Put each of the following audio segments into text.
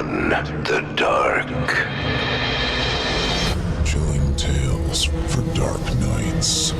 on the dark. Chilling tales for dark nights.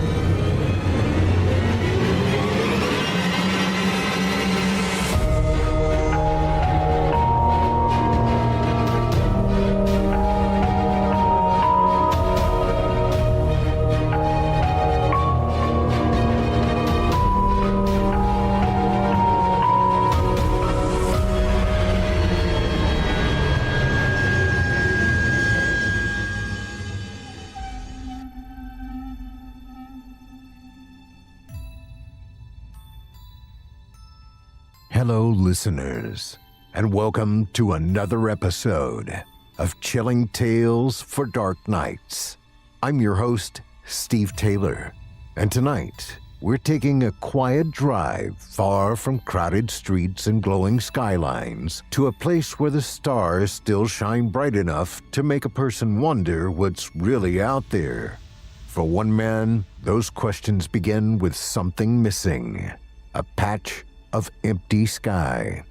Hello, listeners, and welcome to another episode of Chilling Tales for Dark Nights. I'm your host, Steve Taylor, and tonight we're taking a quiet drive far from crowded streets and glowing skylines to a place where the stars still shine bright enough to make a person wonder what's really out there. For one man, those questions begin with something missing, a patch of empty sky.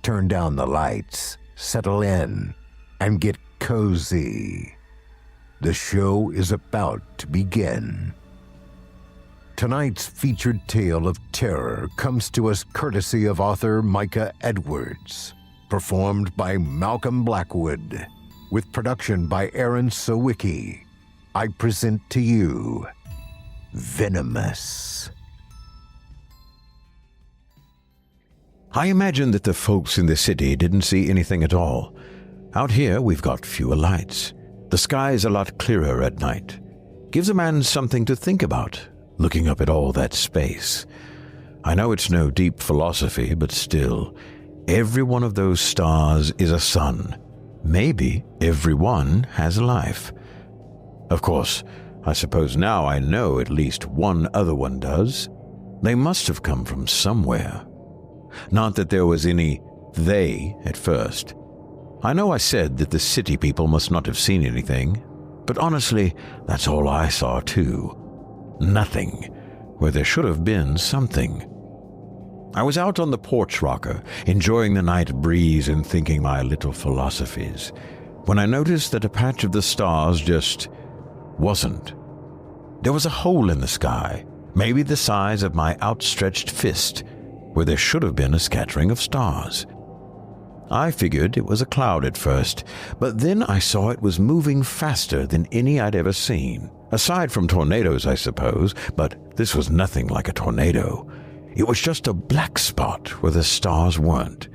Turn down the lights, settle in, and get cozy. The show is about to begin. Tonight's featured tale of terror comes to us courtesy of author Micah Edwards, performed by Malcolm Blackwood, with production by Aaron Sowicki. I present to you, Venomous. I imagine that the folks in the city didn't see anything at all. Out here, we've got fewer lights. The sky is a lot clearer at night. Gives a man something to think about, looking up at all that space. I know it's no deep philosophy, but still, every one of those stars is a sun. Maybe every one has a life. Of course, I suppose now I know at least one other one does. They must have come from somewhere. Not that there was any they at first. I know I said that the city people must not have seen anything, but honestly, that's all I saw too. Nothing, where there should have been something. I was out on the porch rocker, enjoying the night breeze and thinking my little philosophies, when I noticed that a patch of the stars just wasn't. There was a hole in the sky, maybe the size of my outstretched fist, where there should have been a scattering of stars. I figured it was a cloud at first, but then I saw it was moving faster than any I'd ever seen. Aside from tornadoes, I suppose, but this was nothing like a tornado. It was just a black spot where the stars weren't.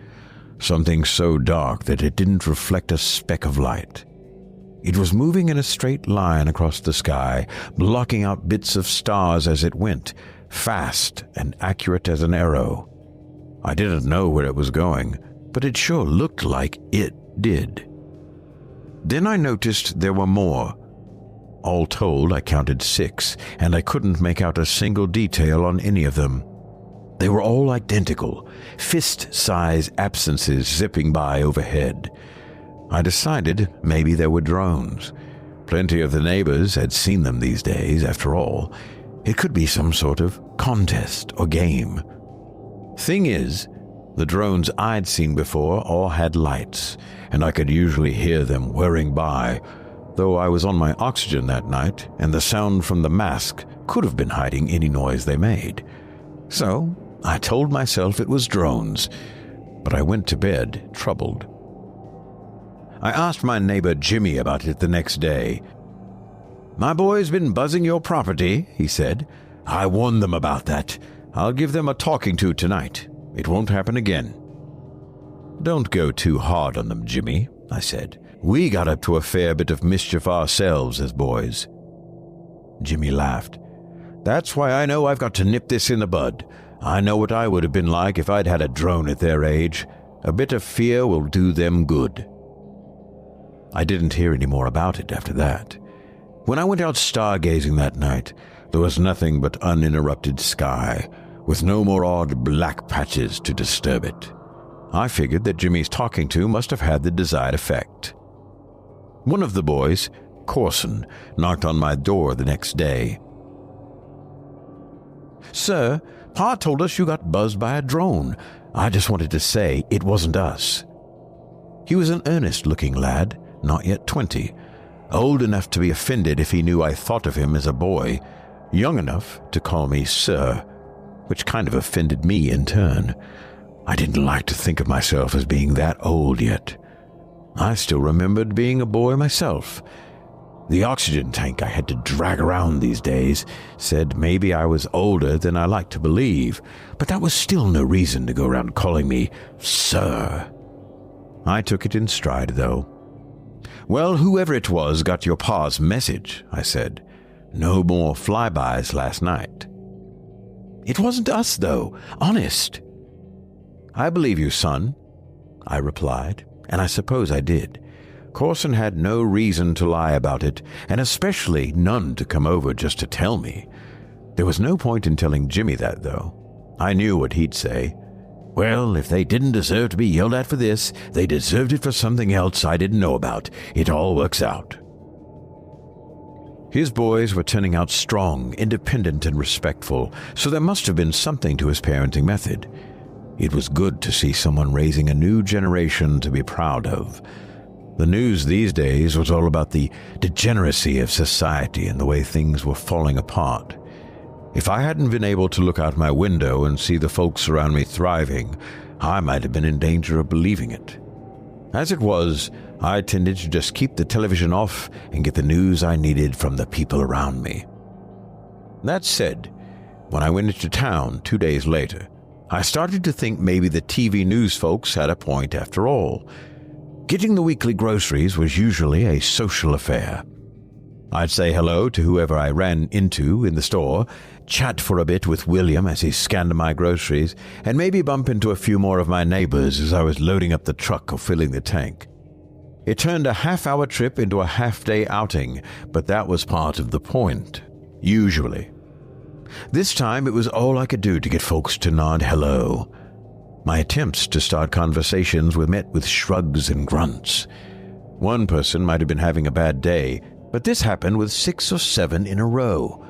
Something so dark that it didn't reflect a speck of light. It was moving in a straight line across the sky, blocking out bits of stars as it went, fast and accurate as an arrow. I didn't know where it was going, but it sure looked like it did. Then I noticed there were more. All told, I counted 6, and I couldn't make out a single detail on any of them. They were all identical, fist-size absences zipping by overhead. I decided maybe they were drones. Plenty of the neighbors had seen them these days, after all. It could be some sort of contest or game. Thing is, the drones I'd seen before all had lights, and I could usually hear them whirring by, though I was on my oxygen that night, and the sound from the mask could have been hiding any noise they made. So I told myself it was drones, but I went to bed troubled. I asked my neighbor Jimmy about it the next day. "My boy's been buzzing your property," he said. "I warned them about that. I'll give them a talking to tonight. It won't happen again." "Don't go too hard on them, Jimmy," I said. "We got up to a fair bit of mischief ourselves as boys." Jimmy laughed. "That's why I know I've got to nip this in the bud. I know what I would have been like if I'd had a drone at their age. A bit of fear will do them good." I didn't hear any more about it after that. When I went out stargazing that night, there was nothing but uninterrupted sky, with no more odd black patches to disturb it. I figured that Jimmy's talking to must have had the desired effect. One of the boys, Corson, knocked on my door the next day. "Sir, Pa told us you got buzzed by a drone. I just wanted to say it wasn't us." He was an earnest-looking lad, not yet 20, old enough to be offended if he knew I thought of him as a boy, young enough to call me sir, which kind of offended me in turn. I didn't like to think of myself as being that old yet. I still remembered being a boy myself. The oxygen tank I had to drag around these days said maybe I was older than I liked to believe, but that was still no reason to go around calling me sir. I took it in stride, though. "Well, whoever it was got your pa's message," I said. "No more flybys last night." "It wasn't us, though. Honest." "I believe you, son," I replied, and I suppose I did. Corson had no reason to lie about it, and especially none to come over just to tell me. There was no point in telling Jimmy that, though. I knew what he'd say. "Well, if they didn't deserve to be yelled at for this, they deserved it for something else I didn't know about. It all works out." His boys were turning out strong, independent, and respectful, so there must have been something to his parenting method. It was good to see someone raising a new generation to be proud of. The news these days was all about the degeneracy of society and the way things were falling apart. If I hadn't been able to look out my window and see the folks around me thriving, I might have been in danger of believing it. As it was, I tended to just keep the television off and get the news I needed from the people around me. That said, when I went into town 2 days later, I started to think maybe the TV news folks had a point after all. Getting the weekly groceries was usually a social affair. I'd say hello to whoever I ran into in the store, chat for a bit with William as he scanned my groceries, and maybe bump into a few more of my neighbors as I was loading up the truck or filling the tank. It turned a half-hour trip into a half-day outing, but that was part of the point, usually. This time it was all I could do to get folks to nod hello. My attempts to start conversations were met with shrugs and grunts. One person might have been having a bad day, but this happened with 6 or 7 in a row.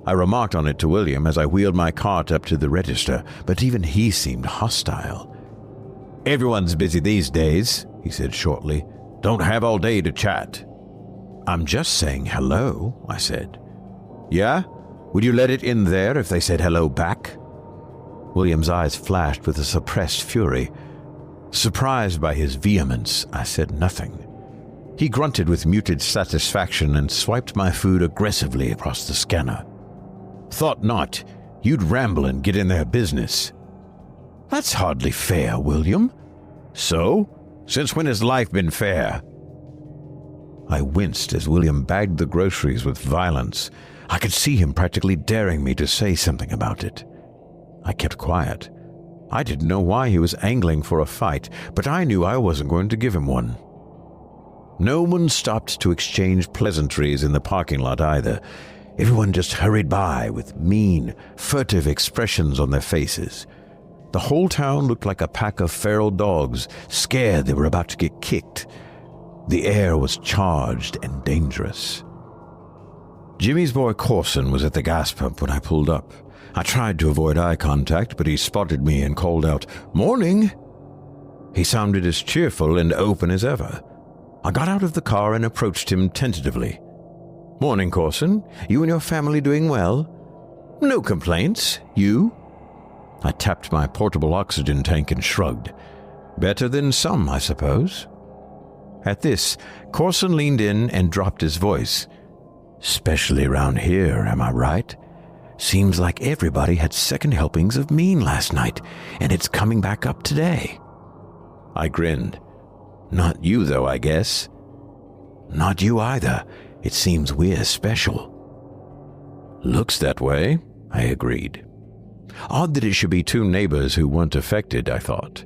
I remarked on it to William as I wheeled my cart up to the register, but even he seemed hostile. "Everyone's busy these days," he said shortly. "Don't have all day to chat." "I'm just saying hello," I said. "Yeah? Would you let it in there if they said hello back?" William's eyes flashed with a suppressed fury. Surprised by his vehemence, I said nothing. He grunted with muted satisfaction and swiped my food aggressively across the scanner. "Thought not. You'd ramble and get in their business." "That's hardly fair, William." "So? Since when has life been fair?" I winced as William bagged the groceries with violence. I could see him practically daring me to say something about it. I kept quiet. I didn't know why he was angling for a fight, but I knew I wasn't going to give him one. No one stopped to exchange pleasantries in the parking lot either. Everyone just hurried by with mean, furtive expressions on their faces. The whole town looked like a pack of feral dogs, scared they were about to get kicked. The air was charged and dangerous. Jimmy's boy Corson was at the gas pump when I pulled up. I tried to avoid eye contact, but he spotted me and called out, "Morning!" He sounded as cheerful and open as ever. I got out of the car and approached him tentatively. "Morning, Corson. You and your family doing well?" "No complaints. You?" I tapped my portable oxygen tank and shrugged. "Better than some, I suppose." At this, Corson leaned in and dropped his voice. "Especially around here, am I right? Seems like everybody had second helpings of mean last night, and it's coming back up today." I grinned. "Not you, though, I guess." "Not you either. It seems we're special." "Looks that way," I agreed. Odd that it should be 2 neighbors who weren't affected, I thought.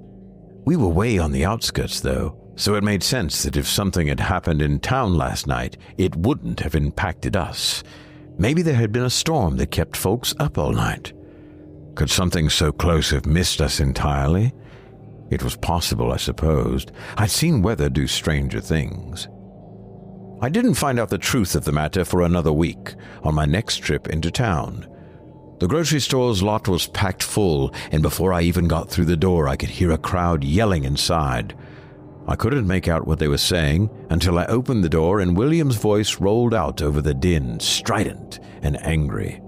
We were way on the outskirts, though, so it made sense that if something had happened in town last night, it wouldn't have impacted us. Maybe there had been a storm that kept folks up all night. Could something so close have missed us entirely? It was possible, I supposed. I'd seen weather do stranger things. I didn't find out the truth of the matter for another week, on my next trip into town. The grocery store's lot was packed full, and before I even got through the door, I could hear a crowd yelling inside. I couldn't make out what they were saying until I opened the door and William's voice rolled out over the din, strident and angry.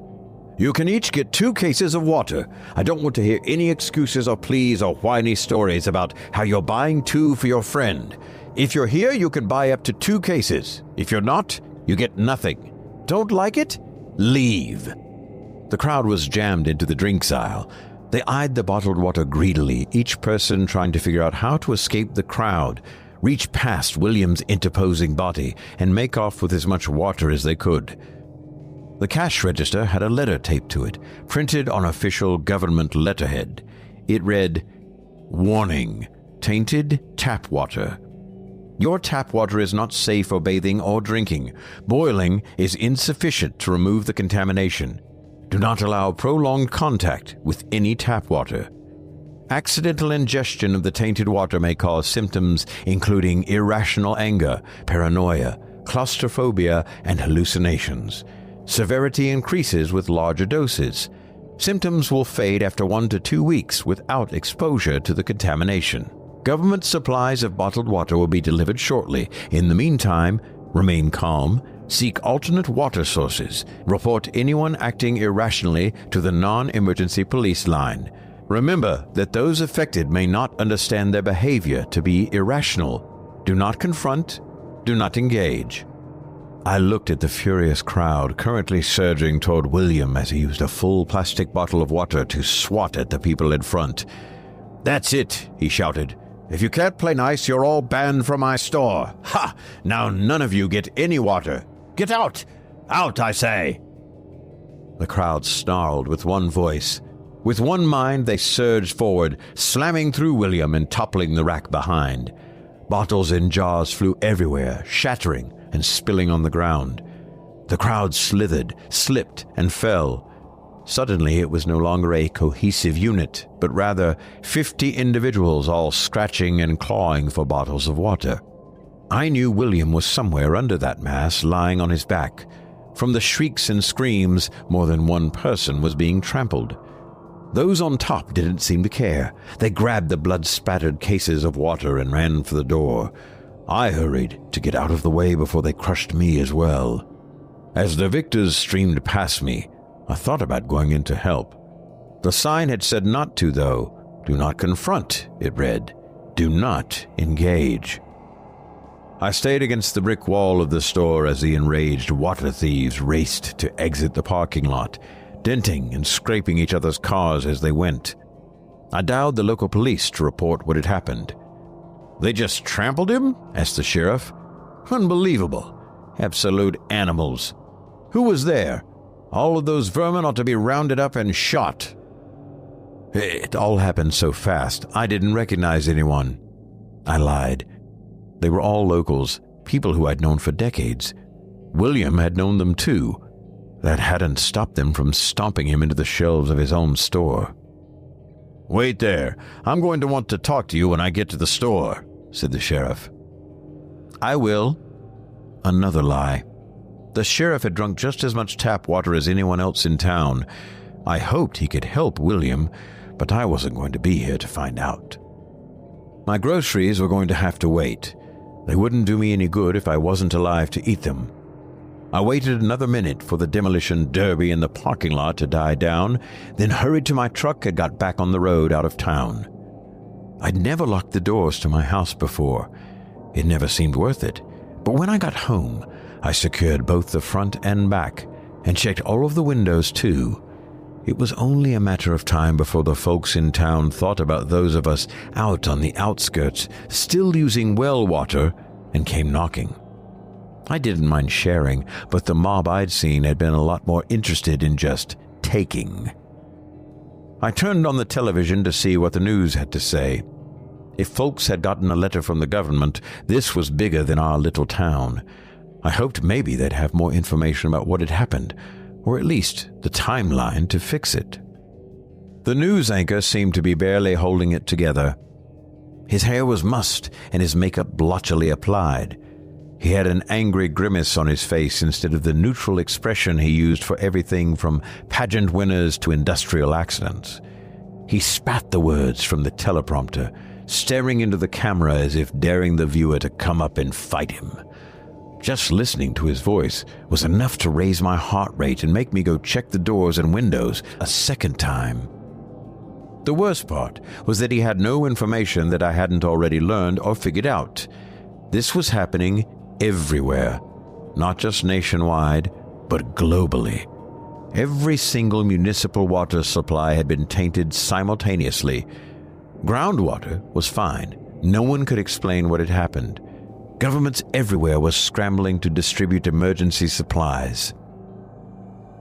"You can each get 2 cases of water. I don't want to hear any excuses or pleas or whiny stories about how you're buying 2 for your friend. If you're here, you can buy up to 2 cases. If you're not, you get nothing. Don't like it? Leave." The crowd was jammed into the drinks aisle. They eyed the bottled water greedily, each person trying to figure out how to escape the crowd, reach past William's interposing body, and make off with as much water as they could. The cash register had a letter taped to it, printed on official government letterhead. It read, "Warning, tainted tap water. Your tap water is not safe for bathing or drinking. Boiling is insufficient to remove the contamination. Do not allow prolonged contact with any tap water. Accidental ingestion of the tainted water may cause symptoms including irrational anger, paranoia, claustrophobia, and hallucinations. Severity increases with larger doses. Symptoms will fade after 1 to 2 weeks without exposure to the contamination. Government supplies of bottled water will be delivered shortly. In the meantime, remain calm, seek alternate water sources, report anyone acting irrationally to the non-emergency police line. Remember that those affected may not understand their behavior to be irrational. Do not confront, do not engage." I looked at the furious crowd currently surging toward William as he used a full plastic bottle of water to swat at the people in front. "That's it," he shouted. "If you can't play nice, you're all banned from my store. Ha! Now none of you get any water. Get out! Out, I say!" The crowd snarled with one voice. With one mind, they surged forward, slamming through William and toppling the rack behind. Bottles and jars flew everywhere, shattering and spilling on the ground. The crowd slithered, slipped, and fell. Suddenly, it was no longer a cohesive unit, but rather 50 individuals all scratching and clawing for bottles of water. I knew William was somewhere under that mass, lying on his back. From the shrieks and screams, more than one person was being trampled. Those on top didn't seem to care. They grabbed the blood-spattered cases of water and ran for the door. I hurried to get out of the way before they crushed me as well. As the victors streamed past me, I thought about going in to help. The sign had said not to, though. "Do not confront," it read. "Do not engage." I stayed against the brick wall of the store as the enraged water thieves raced to exit the parking lot, denting and scraping each other's cars as they went. I dialed the local police to report what had happened. "They just trampled him?" asked the sheriff. "Unbelievable. Absolute animals. Who was there? All of those vermin ought to be rounded up and shot." It all happened so fast, I didn't recognize anyone. I lied. They were all locals, people who I'd known for decades. William had known them too. That hadn't stopped them from stomping him into the shelves of his own store. "Wait there. I'm going to want to talk to you when I get to the store," said the sheriff. "I will." Another lie. The sheriff had drunk just as much tap water as anyone else in town. I hoped he could help William, but I wasn't going to be here to find out. My groceries were going to have to wait. They wouldn't do me any good if I wasn't alive to eat them. I waited another minute for the demolition derby in the parking lot to die down, then hurried to my truck and got back on the road out of town. I'd never locked the doors to my house before. It never seemed worth it. But when I got home, I secured both the front and back, and checked all of the windows too. It was only a matter of time before the folks in town thought about those of us out on the outskirts, still using well water, and came knocking. I didn't mind sharing, but the mob I'd seen had been a lot more interested in just taking. I turned on the television to see what the news had to say. If folks had gotten a letter from the government, this was bigger than our little town. I hoped maybe they'd have more information about what had happened, or at least the timeline to fix it. The news anchor seemed to be barely holding it together. His hair was mussed and his makeup blotchily applied. He had an angry grimace on his face instead of the neutral expression he used for everything from pageant winners to industrial accidents. He spat the words from the teleprompter, staring into the camera as if daring the viewer to come up and fight him. Just listening to his voice was enough to raise my heart rate and make me go check the doors and windows a second time. The worst part was that he had no information that I hadn't already learned or figured out. This was happening everywhere, not just nationwide, but globally. Every single municipal water supply had been tainted simultaneously. Groundwater was fine. No one could explain what had happened. Governments everywhere were scrambling to distribute emergency supplies.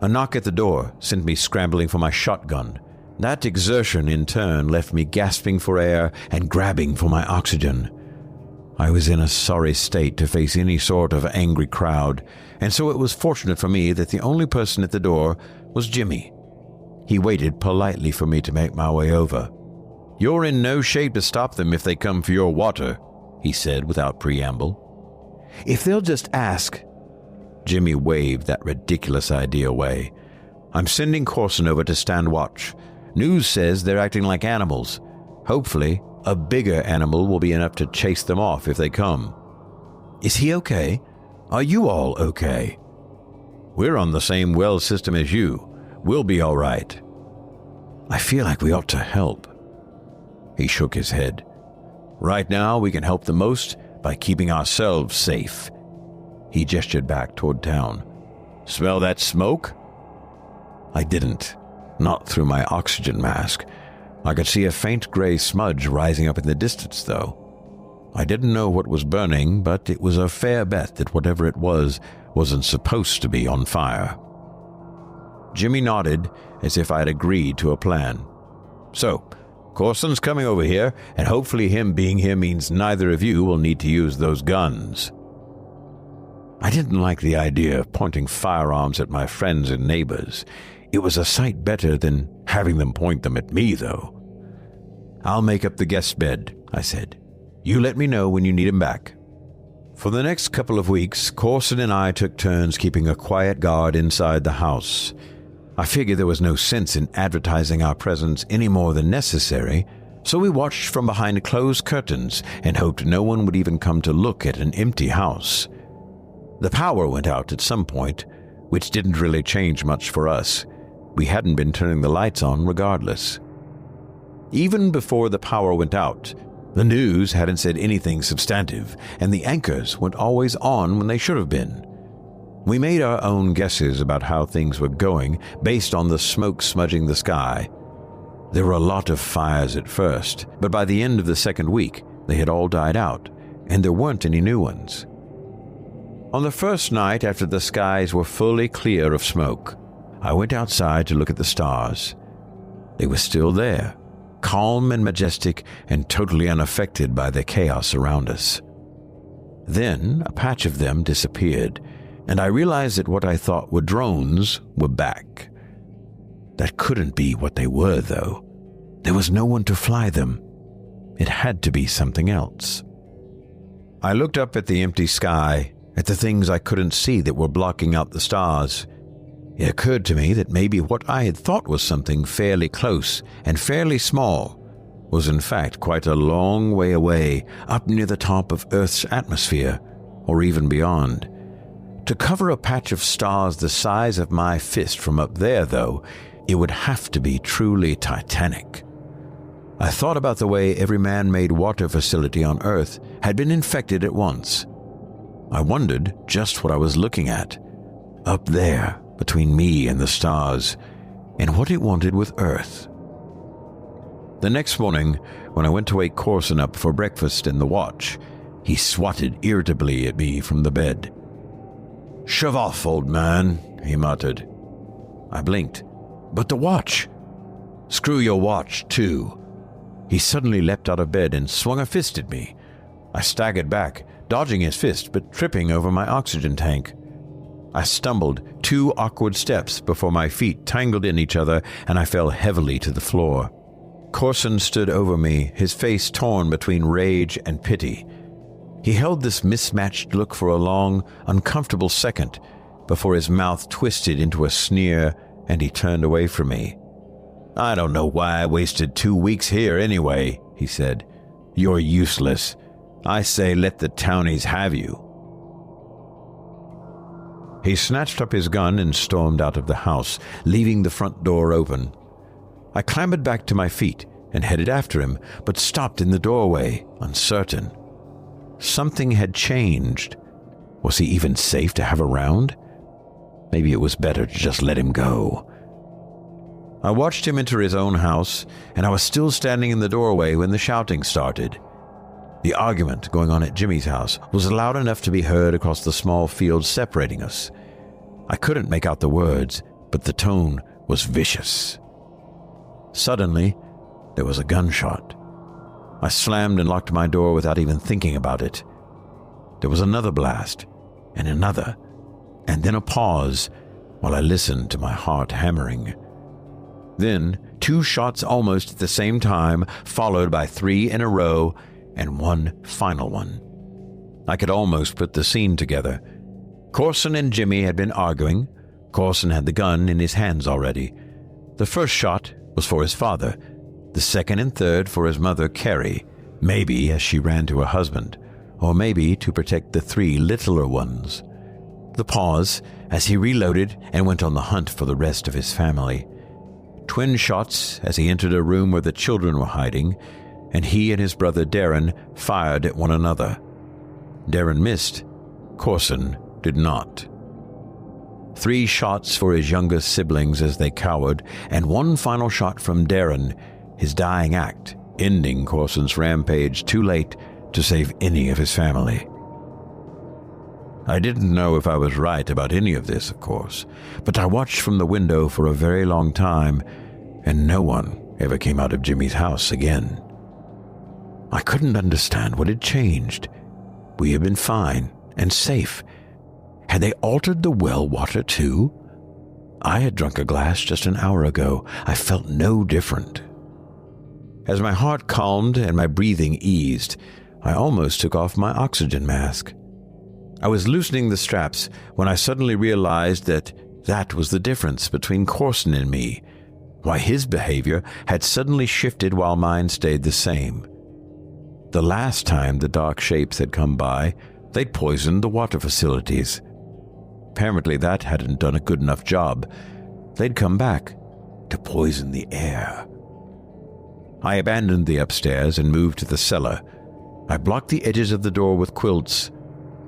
A knock at the door sent me scrambling for my shotgun. That exertion, in turn, left me gasping for air and grabbing for my oxygen. I was in a sorry state to face any sort of angry crowd, and so it was fortunate for me that the only person at the door was Jimmy. He waited politely for me to make my way over. "You're in no shape to stop them if they come for your water," he said without preamble. "If they'll just ask..." Jimmy waved that ridiculous idea away. "I'm sending Corson over to stand watch. News says they're acting like animals. Hopefully, a bigger animal will be enough to chase them off if they come." "Is he okay? Are you all okay?" "We're on the same well system as you. We'll be all right." "I feel like we ought to help." He shook his head. "Right now, we can help the most by keeping ourselves safe." He gestured back toward town. "Smell that smoke?" I didn't. Not through my oxygen mask. I could see a faint gray smudge rising up in the distance, though. I didn't know what was burning, but it was a fair bet that whatever it was wasn't supposed to be on fire. Jimmy nodded as if I had agreed to a plan. "So, Corson's coming over here, and hopefully him being here means neither of you will need to use those guns." I didn't like the idea of pointing firearms at my friends and neighbors. It was a sight better than having them point them at me, though. "I'll make up the guest bed," I said. "You let me know when you need him back." For the next couple of weeks, Corson and I took turns keeping a quiet guard inside the house. I figured there was no sense in advertising our presence any more than necessary, so we watched from behind closed curtains and hoped no one would even come to look at an empty house. The power went out at some point, which didn't really change much for us. We hadn't been turning the lights on regardless. Even before the power went out, the news hadn't said anything substantive, and the anchors weren't always on when they should have been. We made our own guesses about how things were going based on the smoke smudging the sky. There were a lot of fires at first, but by the end of the second week, they had all died out, and there weren't any new ones. On the first night after the skies were fully clear of smoke, I went outside to look at the stars. They were still there, calm and majestic and totally unaffected by the chaos around us. Then a patch of them disappeared, and I realized that what I thought were drones were back. That couldn't be what they were, though. There was no one to fly them. It had to be something else. I looked up at the empty sky, at the things I couldn't see that were blocking out the stars. It occurred to me that maybe what I had thought was something fairly close and fairly small was in fact quite a long way away, up near the top of Earth's atmosphere, or even beyond. To cover a patch of stars the size of my fist from up there, though, it would have to be truly titanic. I thought about the way every man-made water facility on Earth had been infected at once. I wondered just what I was looking at, up there between me and the stars, and what it wanted with Earth. The next morning, when I went to wake Corson up for breakfast in the watch, he swatted irritably at me from the bed. "Shove off, old man," he muttered. I blinked. "But the watch!" "Screw your watch, too." He suddenly leapt out of bed and swung a fist at me. I staggered back, dodging his fist but tripping over my oxygen tank. I stumbled 2 awkward steps before my feet tangled in each other and I fell heavily to the floor. Corson stood over me, his face torn between rage and pity. He held this mismatched look for a long, uncomfortable second before his mouth twisted into a sneer and he turned away from me. "I don't know why I wasted 2 weeks here anyway," he said. You're useless. I say let the townies have you." He snatched up his gun and stormed out of the house, leaving the front door open. I clambered back to my feet and headed after him, but stopped in the doorway, uncertain. Something had changed. Was he even safe to have around? Maybe it was better to just let him go. I watched him enter his own house, and I was still standing in the doorway when the shouting started. The argument going on at Jimmy's house was loud enough to be heard across the small field separating us. I couldn't make out the words, but the tone was vicious. Suddenly, there was a gunshot. I slammed and locked my door without even thinking about it. There was another blast, and another, and then a pause while I listened to my heart hammering. Then, 2 shots almost at the same time, followed by 3 in a row, and one final one. I could almost put the scene together. Corson and Jimmy had been arguing. Corson had the gun in his hands already. The first shot was for his father, the second and third for his mother, Carrie, maybe as she ran to her husband, or maybe to protect the 3 littler ones. The pause as he reloaded and went on the hunt for the rest of his family. Twin shots as he entered a room where the children were hiding, and he and his brother Darren fired at one another. Darren missed. Corson did not. 3 shots for his younger siblings as they cowered, and one final shot from Darren, his dying act, ending Corson's rampage too late to save any of his family. I didn't know if I was right about any of this, of course, but I watched from the window for a very long time, and no one ever came out of Jimmy's house again. I couldn't understand what had changed. We had been fine and safe. Had they altered the well water too? I had drunk a glass just an hour ago. I felt no different. As my heart calmed and my breathing eased, I almost took off my oxygen mask. I was loosening the straps when I suddenly realized that was the difference between Corson and me, why his behavior had suddenly shifted while mine stayed the same. The last time the dark shapes had come by, they'd poisoned the water facilities. Apparently that hadn't done a good enough job. They'd come back to poison the air. I abandoned the upstairs and moved to the cellar. I blocked the edges of the door with quilts.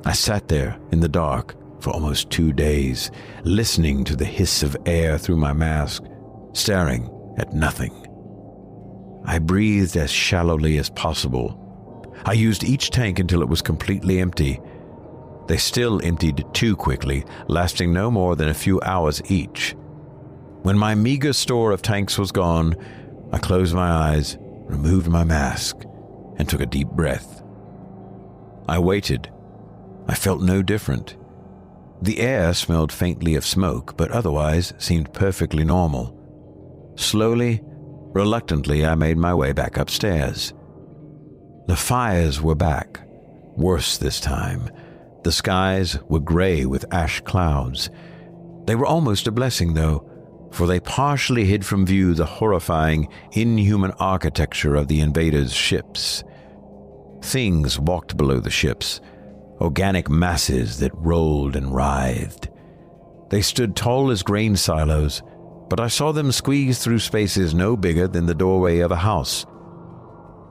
I sat there in the dark for almost 2 days, listening to the hiss of air through my mask, staring at nothing. I breathed as shallowly as possible. I used each tank until it was completely empty. They still emptied too quickly, lasting no more than a few hours each. When my meager store of tanks was gone, I closed my eyes, removed my mask, and took a deep breath. I waited. I felt no different. The air smelled faintly of smoke, but otherwise seemed perfectly normal. Slowly, reluctantly, I made my way back upstairs. The fires were back, worse this time. The skies were gray with ash clouds. They were almost a blessing, though, for they partially hid from view the horrifying, inhuman architecture of the invaders' ships. Things walked below the ships, organic masses that rolled and writhed. They stood tall as grain silos, but I saw them squeeze through spaces no bigger than the doorway of a house.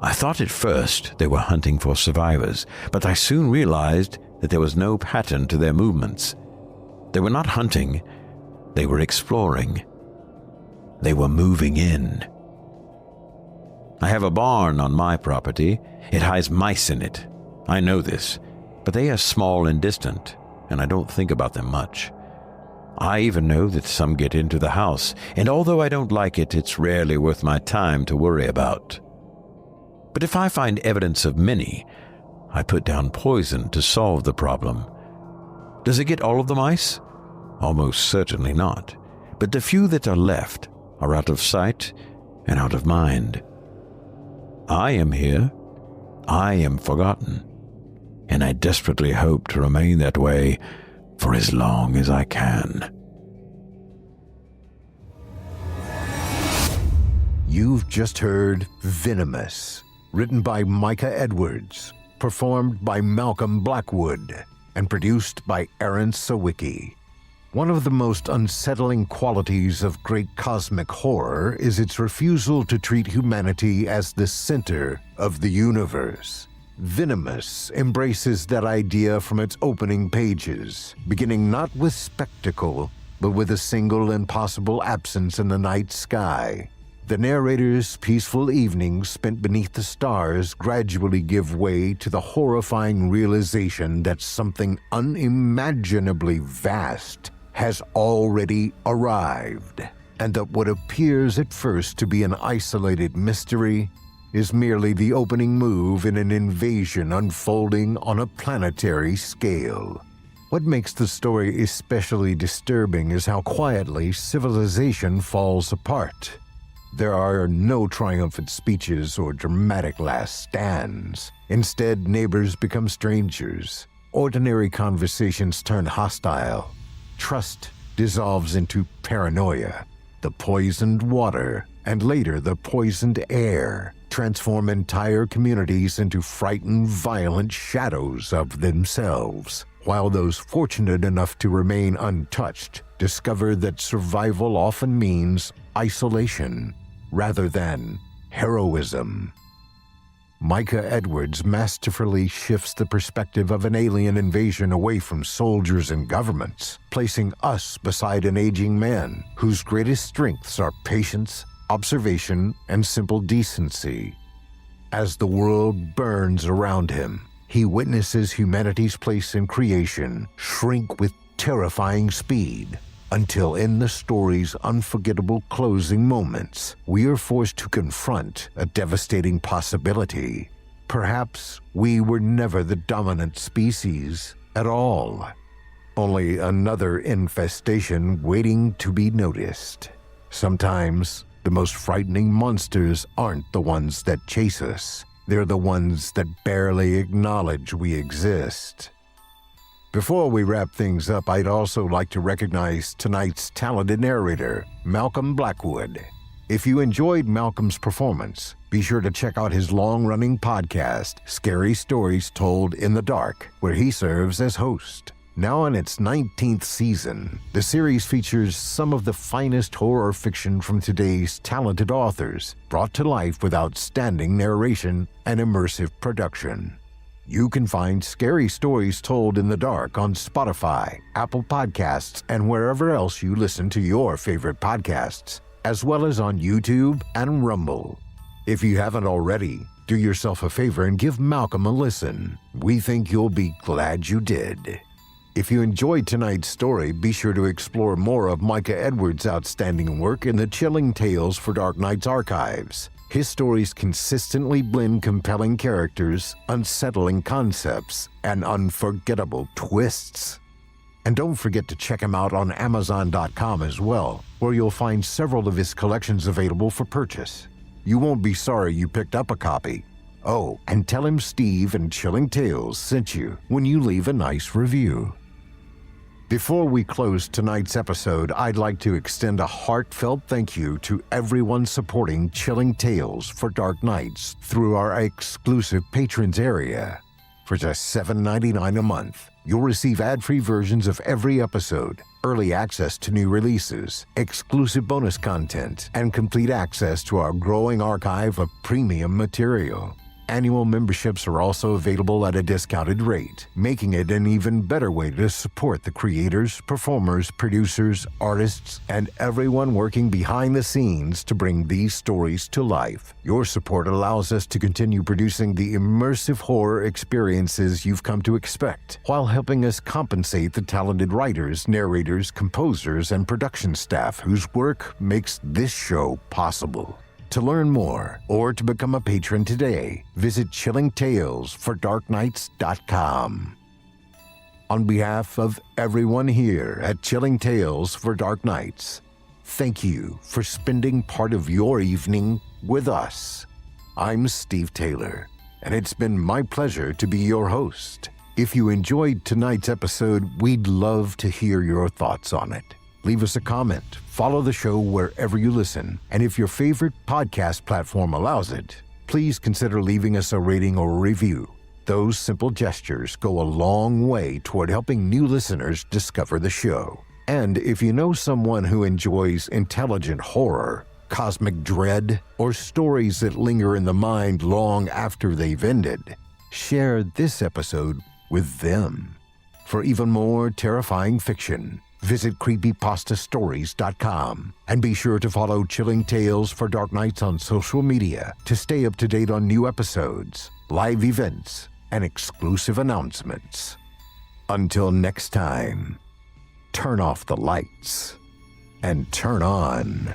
I thought at first they were hunting for survivors, but I soon realized that there was no pattern to their movements. They were not hunting, they were exploring. They were moving in. I have a barn on my property. It hides mice in it. I know this, but they are small and distant, and I don't think about them much. I even know that some get into the house, and although I don't like it, it's rarely worth my time to worry about. But if I find evidence of many, I put down poison to solve the problem. Does it get all of the mice? Almost certainly not, but the few that are left are out of sight and out of mind. I am here. I am forgotten, and I desperately hope to remain that way for as long as I can. You've just heard Venomous, written by Micah Edwards, performed by Malcolm Blackwood, and produced by Aaron Sawicki. One of the most unsettling qualities of great cosmic horror is its refusal to treat humanity as the center of the universe. Venomous embraces that idea from its opening pages, beginning not with spectacle, but with a single impossible absence in the night sky. The narrator's peaceful evenings spent beneath the stars gradually give way to the horrifying realization that something unimaginably vast has already arrived, and that what appears at first to be an isolated mystery is merely the opening move in an invasion unfolding on a planetary scale. What makes the story especially disturbing is how quietly civilization falls apart. There are no triumphant speeches or dramatic last stands. Instead, neighbors become strangers. Ordinary conversations turn hostile. Trust dissolves into paranoia. The poisoned water, and later the poisoned air, transform entire communities into frightened, violent shadows of themselves, while those fortunate enough to remain untouched discover that survival often means isolation rather than heroism. Micah Edwards masterfully shifts the perspective of an alien invasion away from soldiers and governments, placing us beside an aging man whose greatest strengths are patience, observation, and simple decency. As the world burns around him, he witnesses humanity's place in creation shrink with terrifying speed, until in the story's unforgettable closing moments, we are forced to confront a devastating possibility. Perhaps we were never the dominant species at all, only another infestation waiting to be noticed. Sometimes, the most frightening monsters aren't the ones that chase us. They're the ones that barely acknowledge we exist. Before we wrap things up, I'd also like to recognize tonight's talented narrator, Malcolm Blackwood. If you enjoyed Malcolm's performance, be sure to check out his long-running podcast, Scary Stories Told in the Dark, where he serves as host. Now in its 19th season, the series features some of the finest horror fiction from today's talented authors, brought to life with outstanding narration and immersive production. You can find Scary Stories Told in the Dark on Spotify, Apple Podcasts, and wherever else you listen to your favorite podcasts, as well as on YouTube and Rumble. If you haven't already, do yourself a favor and give Malcolm a listen. We think you'll be glad you did. If you enjoyed tonight's story, be sure to explore more of Micah Edwards' outstanding work in the Chilling Tales for Dark Nights archives. His stories consistently blend compelling characters, unsettling concepts, and unforgettable twists. And don't forget to check him out on Amazon.com as well, where you'll find several of his collections available for purchase. You won't be sorry you picked up a copy. Oh, and tell him Steve and Chilling Tales sent you when you leave a nice review. Before we close tonight's episode, I'd like to extend a heartfelt thank you to everyone supporting Chilling Tales for Dark Nights through our exclusive patrons area. For just $7.99 a month, you'll receive ad-free versions of every episode, early access to new releases, exclusive bonus content, and complete access to our growing archive of premium material. Annual memberships are also available at a discounted rate, making it an even better way to support the creators, performers, producers, artists, and everyone working behind the scenes to bring these stories to life. Your support allows us to continue producing the immersive horror experiences you've come to expect, while helping us compensate the talented writers, narrators, composers, and production staff whose work makes this show possible. To learn more or to become a patron today, visit chillingtalesfordarknights.com. On behalf of everyone here at Chilling Tales for Dark Nights, thank you for spending part of your evening with us. I'm Steve Taylor, and it's been my pleasure to be your host. If you enjoyed tonight's episode, we'd love to hear your thoughts on it. Leave us a comment, follow the show wherever you listen, and if your favorite podcast platform allows it, please consider leaving us a rating or review. Those simple gestures go a long way toward helping new listeners discover the show. And if you know someone who enjoys intelligent horror, cosmic dread, or stories that linger in the mind long after they've ended, share this episode with them. For even more terrifying fiction, visit creepypastastories.com and be sure to follow Chilling Tales for Dark Nights on social media to stay up to date on new episodes, live events, and exclusive announcements. Until next time, turn off the lights and turn on